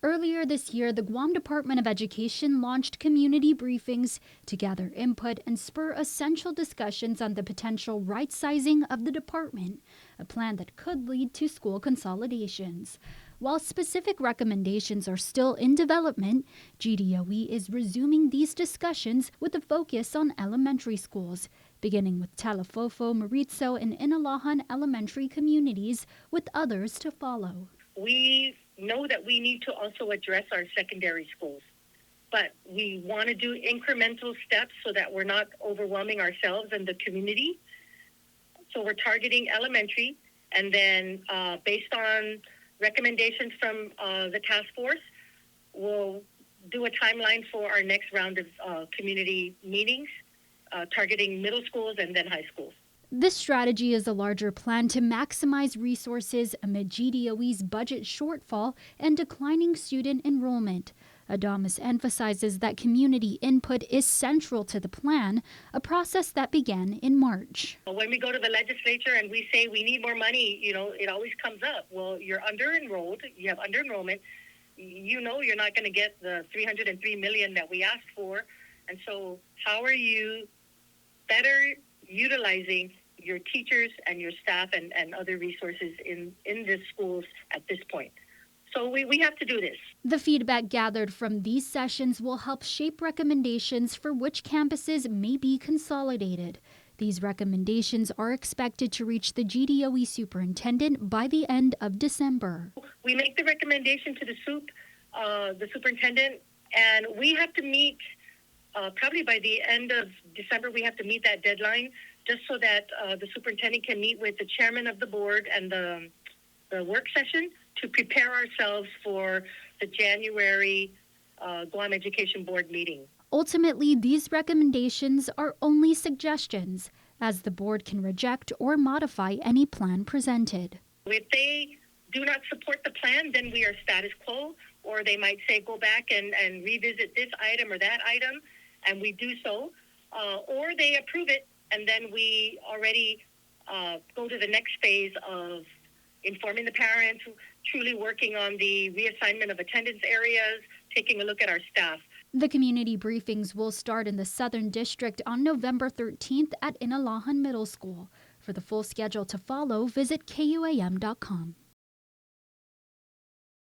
Earlier this year, the Guam Department of Education launched community briefings to gather input and spur essential discussions on the potential rightsizing of the department, a plan that could lead to school consolidations. While specific recommendations are still in development, GDOE is resuming these discussions with a focus on elementary schools, beginning with Talafofo, Maritzo, and Inalahan elementary communities, with others to follow. We know that we need to also address our secondary schools, but we want to do incremental steps so that we're not overwhelming ourselves and the community. So we're targeting elementary, and then based on recommendations from the task force, we'll do a timeline for our next round of community meetings, targeting middle schools and then high schools. This strategy is a larger plan to maximize resources amid GDOE's budget shortfall and declining student enrollment. Adamus emphasizes that community input is central to the plan, a process that began in March. When we go to the legislature and we say we need more money, it always comes up. Well, you're under-enrolled, you have under-enrollment, you're not going to get the $303 million that we asked for. And so how are you better utilizing your teachers and your staff and other resources in the schools at this point? So we have to do this. The feedback gathered from these sessions will help shape recommendations for which campuses may be consolidated. These recommendations are expected to reach the GDOE superintendent by the end of December. We make the recommendation to the superintendent, and we have to meet probably by the end of December. We have to meet that deadline, just so that the superintendent can meet with the chairman of the board and the work session to prepare ourselves for the January Guam Education Board meeting. Ultimately, these recommendations are only suggestions, as the board can reject or modify any plan presented. If they do not support the plan, then we are status quo, or they might say go back and revisit this item or that item, and we do so, or they approve it, and then we already go to the next phase of informing the parents, truly working on the reassignment of attendance areas, taking a look at our staff. The community briefings will start in the Southern District on November 13th at Inalahan Middle School. For the full schedule to follow, visit KUAM.com.